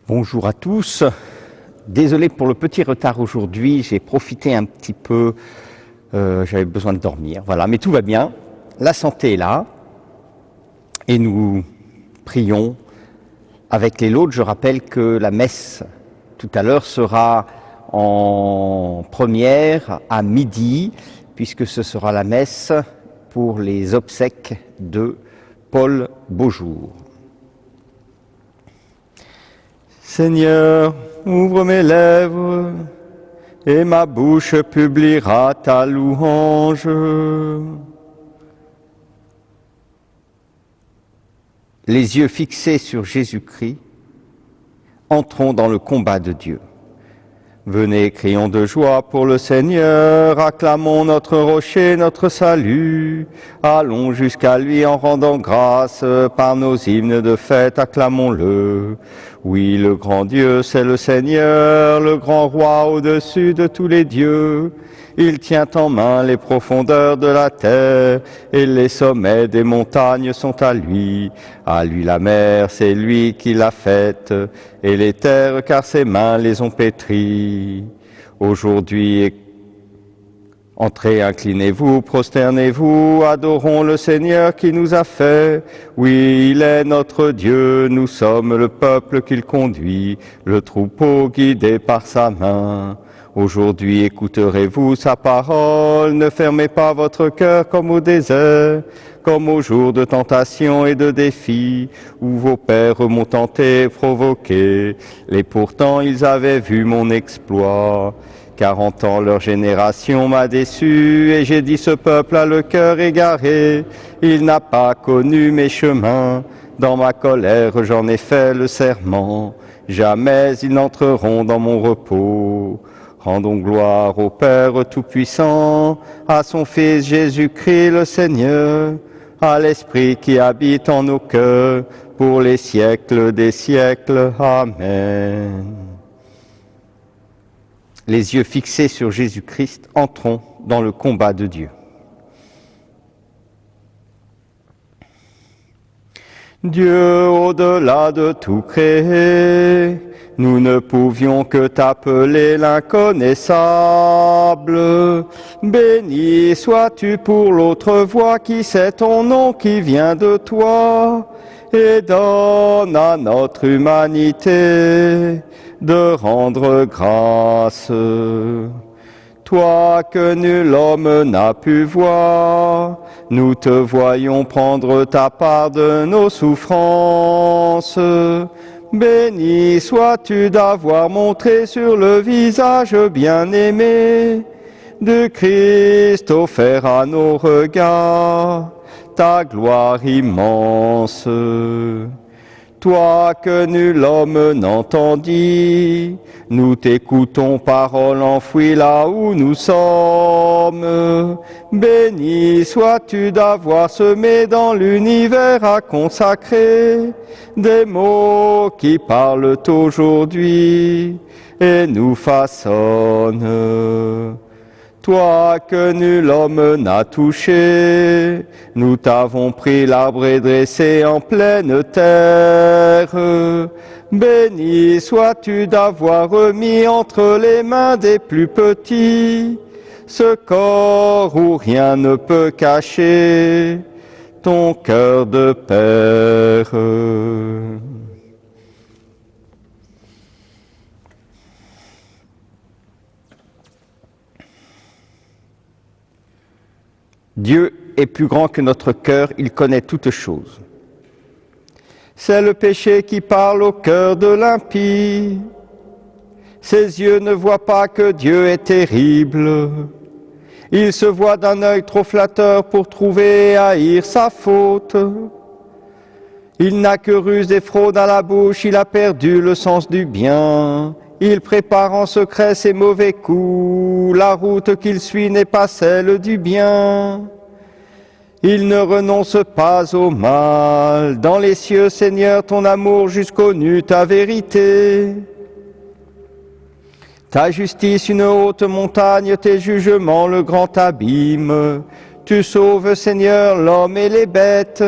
Bonjour à tous. Désolé pour le petit retard aujourd'hui, j'ai profité un petit peu, j'avais besoin de dormir, voilà, mais tout va bien, la santé est là, et nous prions avec les autres. Je rappelle que la messe tout à l'heure sera en première à midi, puisque ce sera la messe pour les obsèques de Paul Beaujour. Seigneur, ouvre mes lèvres, et ma bouche publiera ta louange. Les yeux fixés sur Jésus-Christ, entrons dans le combat de Dieu. Venez, crions de joie pour le Seigneur, acclamons notre rocher, notre salut. Allons jusqu'à lui en rendant grâce, par nos hymnes de fête, acclamons-le. Oui, le grand Dieu, c'est le Seigneur, le grand roi au-dessus de tous les dieux. Il tient en main les profondeurs de la terre, et les sommets des montagnes sont à lui. À lui la mer, c'est lui qui l'a faite, et les terres, car ses mains les ont pétries. Aujourd'hui, entrez, inclinez-vous, prosternez-vous, adorons le Seigneur qui nous a fait. Oui, il est notre Dieu, nous sommes le peuple qu'il conduit, le troupeau guidé par sa main. Aujourd'hui, écouterez-vous sa parole, ne fermez pas votre cœur comme au désert, comme au jour de tentation et de défi, où vos pères m'ont tenté et provoqué, et pourtant ils avaient vu mon exploit. 40 ans leur génération m'a déçu, et j'ai dit ce peuple a le cœur égaré, il n'a pas connu mes chemins, dans ma colère j'en ai fait le serment, jamais ils n'entreront dans mon repos. Rendons gloire au Père Tout-Puissant, à son Fils Jésus-Christ le Seigneur, à l'Esprit qui habite en nos cœurs, pour les siècles des siècles. Amen. Les yeux fixés sur Jésus-Christ, entrons dans le combat de Dieu. Dieu, au-delà de tout créé, nous ne pouvions que t'appeler l'inconnaissable. Béni sois-tu pour l'autre voix qui sait ton nom, qui vient de toi, et donne à notre humanité de rendre grâce. Toi que nul homme n'a pu voir, nous te voyons prendre ta part de nos souffrances. Béni sois-tu d'avoir montré sur le visage bien-aimé de Christ offert à nos regards ta gloire immense. Toi que nul homme n'entendit, nous t'écoutons, parole enfouie là où nous sommes. Béni sois-tu d'avoir semé dans l'univers à consacrer des mots qui parlent aujourd'hui et nous façonnent. Toi que nul homme n'a touché, nous t'avons pris l'arbre et dressé en pleine terre. Béni sois-tu d'avoir remis entre les mains des plus petits ce corps où rien ne peut cacher ton cœur de Père. Dieu est plus grand que notre cœur, il connaît toutes choses. C'est le péché qui parle au cœur de l'impie. Ses yeux ne voient pas que Dieu est terrible. Il se voit d'un œil trop flatteur pour trouver et haïr sa faute. Il n'a que ruse et fraude à la bouche, il a perdu le sens du bien. Il prépare en secret ses mauvais coups, la route qu'il suit n'est pas celle du bien. Il ne renonce pas au mal, dans les cieux, Seigneur, ton amour jusqu'aux nues, ta vérité. Ta justice, une haute montagne, tes jugements, le grand abîme. Tu sauves, Seigneur, l'homme et les bêtes.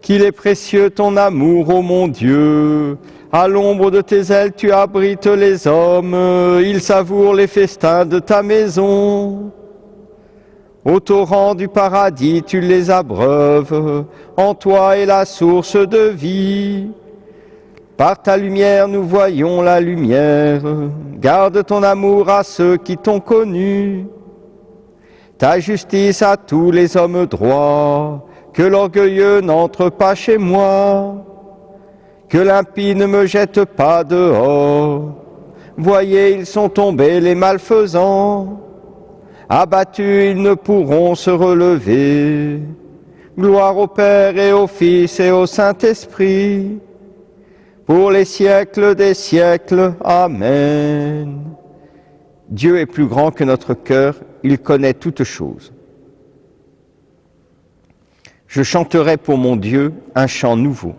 qu'il est précieux ton amour, ô mon Dieu. À l'ombre de tes ailes, tu abrites les hommes, ils savourent les festins de ta maison. Au torrent du paradis, tu les abreuves, en toi est la source de vie. Par ta lumière, nous voyons la lumière, garde ton amour à ceux qui t'ont connu. Ta justice à tous les hommes droits, que l'orgueilleux n'entre pas chez moi, que l'impie ne me jette pas dehors. Voyez, ils sont tombés les malfaisants, abattus, ils ne pourront se relever. Gloire au Père et au Fils et au Saint-Esprit, pour les siècles des siècles. Amen. Dieu est plus grand que notre cœur, il connaît toutes choses. Je chanterai pour mon Dieu un chant nouveau.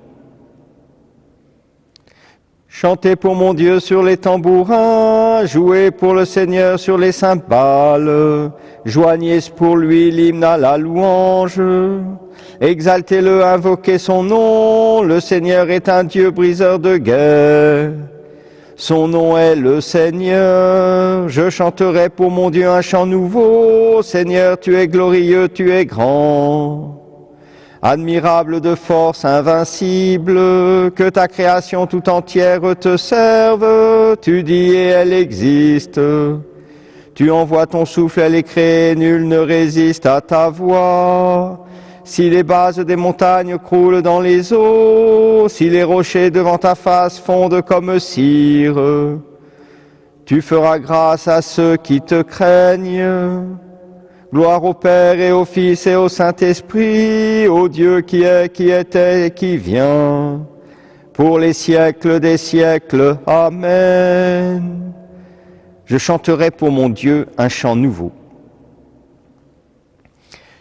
Chantez pour mon Dieu sur les tambourins, jouez pour le Seigneur sur les cymbales, joignez pour lui l'hymne à la louange. Exaltez-le, invoquez son nom, le Seigneur est un Dieu briseur de guerre. Son nom est le Seigneur, je chanterai pour mon Dieu un chant nouveau. Seigneur, tu es glorieux, tu es grand. Admirable de force invincible, que ta création tout entière te serve. Tu dis et elle existe. Tu envoies ton souffle, elle est créée, nul ne résiste à ta voix. Si les bases des montagnes croulent dans les eaux, si les rochers devant ta face fondent comme cire, tu feras grâce à ceux qui te craignent. Gloire au Père et au Fils et au Saint-Esprit, au Dieu qui est, qui était et qui vient, pour les siècles des siècles. Amen. Je chanterai pour mon Dieu un chant nouveau.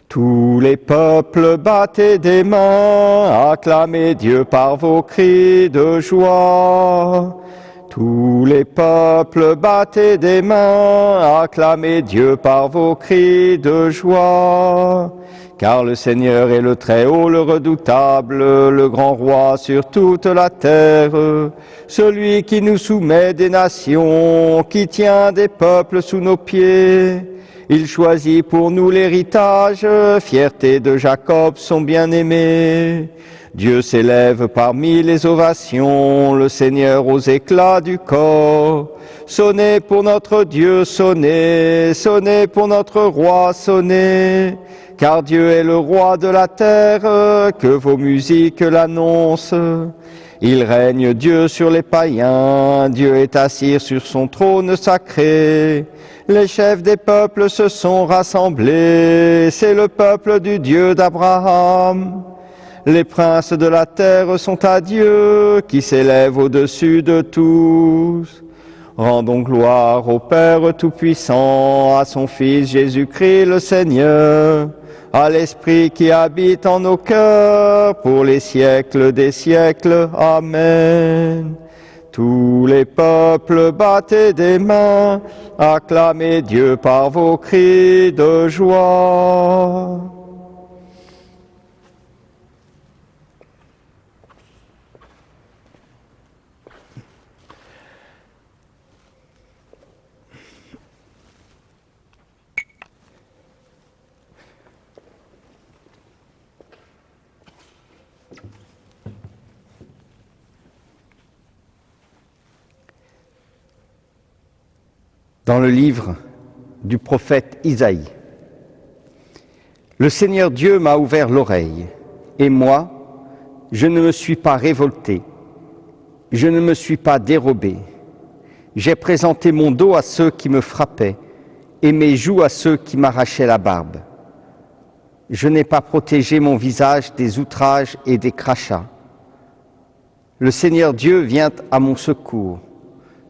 Tous les peuples, battez des mains, acclamez Dieu par vos cris de joie. Tous les peuples, battez des mains, acclamez Dieu par vos cris de joie. Car le Seigneur est le Très-Haut, le redoutable, le grand roi sur toute la terre, celui qui nous soumet des nations, qui tient des peuples sous nos pieds. Il choisit pour nous l'héritage, fierté de Jacob, son bien-aimé. Dieu s'élève parmi les ovations, le Seigneur aux éclats du corps. Sonnez pour notre Dieu, sonnez, sonnez pour notre roi, sonnez. Car Dieu est le roi de la terre, que vos musiques l'annoncent. Il règne Dieu sur les païens, Dieu est assis sur son trône sacré. Les chefs des peuples se sont rassemblés, c'est le peuple du Dieu d'Abraham. Les princes de la terre sont à Dieu, qui s'élève au-dessus de tous. Rendons gloire au Père Tout-Puissant, à son Fils Jésus-Christ le Seigneur, à l'Esprit qui habite en nos cœurs, pour les siècles des siècles. Amen. Tous les peuples, battez des mains, acclamez Dieu par vos cris de joie. Dans le livre du prophète Isaïe. Le Seigneur Dieu m'a ouvert l'oreille, et moi, je ne me suis pas révolté, je ne me suis pas dérobé. J'ai présenté mon dos à ceux qui me frappaient, et mes joues à ceux qui m'arrachaient la barbe. Je n'ai pas protégé mon visage des outrages et des crachats. Le Seigneur Dieu vient à mon secours.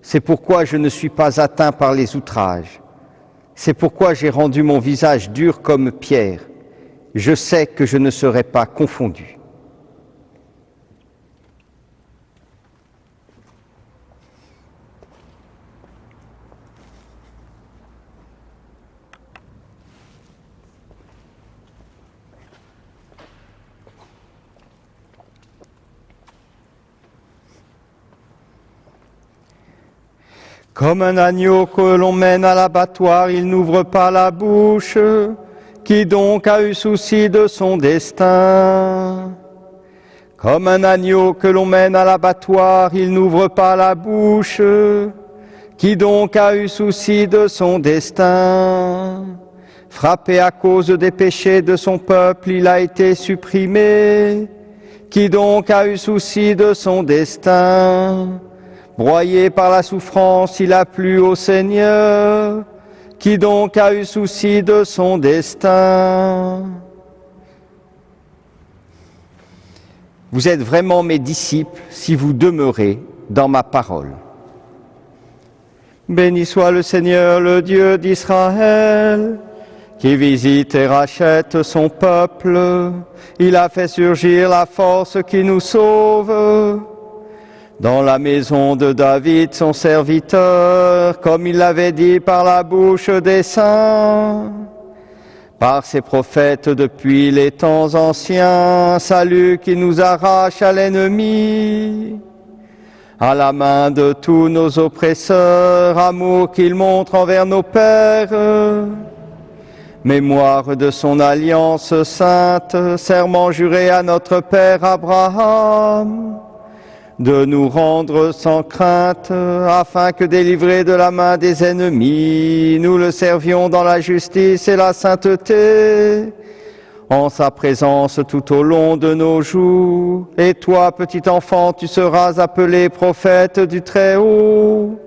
C'est pourquoi je ne suis pas atteint par les outrages. C'est pourquoi j'ai rendu mon visage dur comme pierre. Je sais que je ne serai pas confondu. Comme un agneau que l'on mène à l'abattoir, il n'ouvre pas la bouche. Qui donc a eu souci de son destin? Comme un agneau que l'on mène à l'abattoir, il n'ouvre pas la bouche. Qui donc a eu souci de son destin? Frappé à cause des péchés de son peuple, il a été supprimé. Qui donc a eu souci de son destin? Broyé par la souffrance, il a plu au Seigneur. Qui donc a eu souci de son destin? Vous êtes vraiment mes disciples si vous demeurez dans ma parole. Béni soit le Seigneur, le Dieu d'Israël, qui visite et rachète son peuple. Il a fait surgir la force qui nous sauve. Dans la maison de David, son serviteur, comme il l'avait dit par la bouche des saints, par ses prophètes depuis les temps anciens, salut qui nous arrache à l'ennemi, à la main de tous nos oppresseurs, amour qu'il montre envers nos pères, mémoire de son alliance sainte, serment juré à notre père Abraham, de nous rendre sans crainte, afin que délivrés de la main des ennemis, nous le servions dans la justice et la sainteté, en sa présence tout au long de nos jours. Et toi, petit enfant, tu seras appelé prophète du Très-Haut.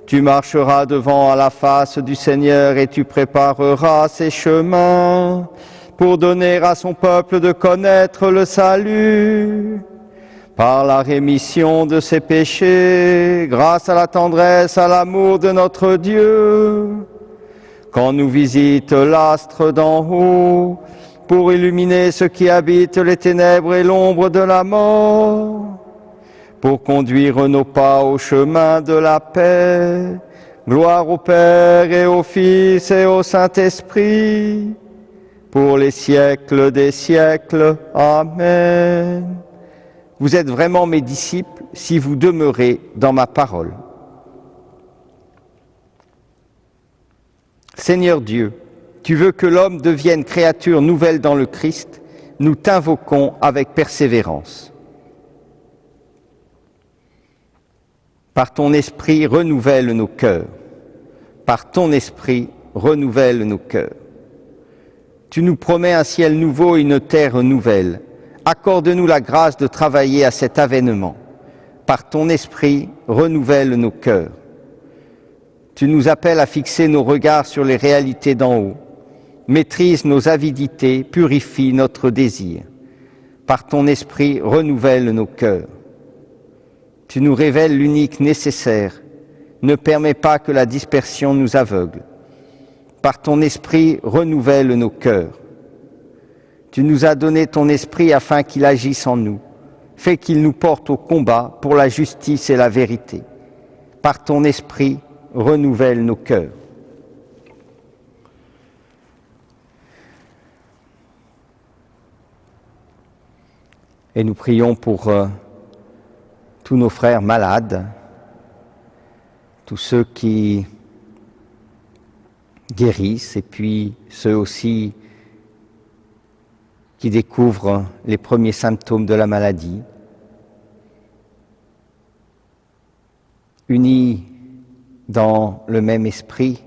Tu marcheras devant à la face du Seigneur et tu prépareras ses chemins pour donner à son peuple de connaître le salut. Par la rémission de ses péchés, grâce à la tendresse, à l'amour de notre Dieu, quand nous visite l'astre d'en haut, pour illuminer ceux qui habitent les ténèbres et l'ombre de la mort, pour conduire nos pas au chemin de la paix. Gloire au Père et au Fils et au Saint-Esprit, pour les siècles des siècles. Amen. Vous êtes vraiment mes disciples si vous demeurez dans ma parole. Seigneur Dieu, tu veux que l'homme devienne créature nouvelle dans le Christ, nous t'invoquons avec persévérance. Par ton esprit, renouvelle nos cœurs. Par ton esprit, renouvelle nos cœurs. Tu nous promets un ciel nouveau et une terre nouvelle. Accorde-nous la grâce de travailler à cet avènement. Par ton esprit, renouvelle nos cœurs. Tu nous appelles à fixer nos regards sur les réalités d'en haut. Maîtrise nos avidités, purifie notre désir. Par ton esprit, renouvelle nos cœurs. Tu nous révèles l'unique nécessaire. Ne permets pas que la dispersion nous aveugle. Par ton esprit, renouvelle nos cœurs. Tu nous as donné ton esprit afin qu'il agisse en nous. Fais qu'il nous porte au combat pour la justice et la vérité. Par ton esprit, renouvelle nos cœurs. Et nous prions pour tous nos frères malades, tous ceux qui guérissent et puis ceux aussi qui découvrent les premiers symptômes de la maladie. Unis dans le même esprit,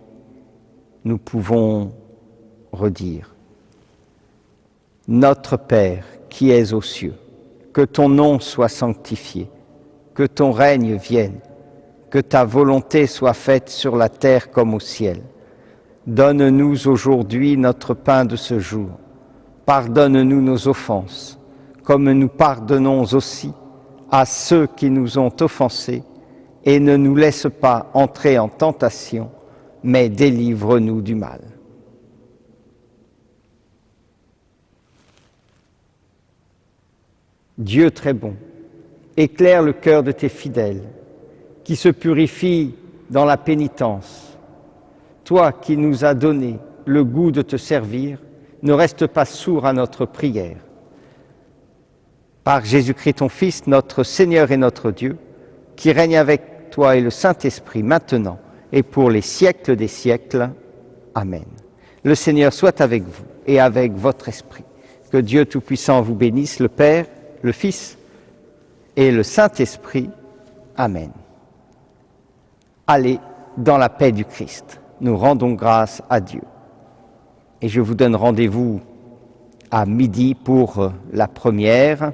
nous pouvons redire: Notre Père qui es aux cieux, que ton nom soit sanctifié, que ton règne vienne, que ta volonté soit faite sur la terre comme au ciel. Donne-nous aujourd'hui notre pain de ce jour. Pardonne-nous nos offenses, comme nous pardonnons aussi à ceux qui nous ont offensés, et ne nous laisse pas entrer en tentation, mais délivre-nous du mal. Dieu très bon, éclaire le cœur de tes fidèles, qui se purifient dans la pénitence. Toi qui nous as donné le goût de te servir, ne reste pas sourd à notre prière. Par Jésus-Christ ton Fils, notre Seigneur et notre Dieu, qui règne avec toi et le Saint-Esprit, maintenant et pour les siècles des siècles. Amen. Le Seigneur soit avec vous et avec votre esprit. Que Dieu Tout-Puissant vous bénisse, le Père, le Fils et le Saint-Esprit. Amen. Allez dans la paix du Christ. Nous rendons grâce à Dieu. Et je vous donne rendez-vous à midi pour la première,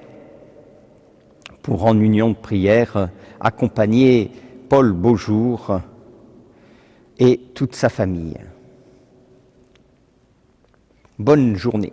pour en union de prière, accompagner Paul Beaujour et toute sa famille. Bonne journée.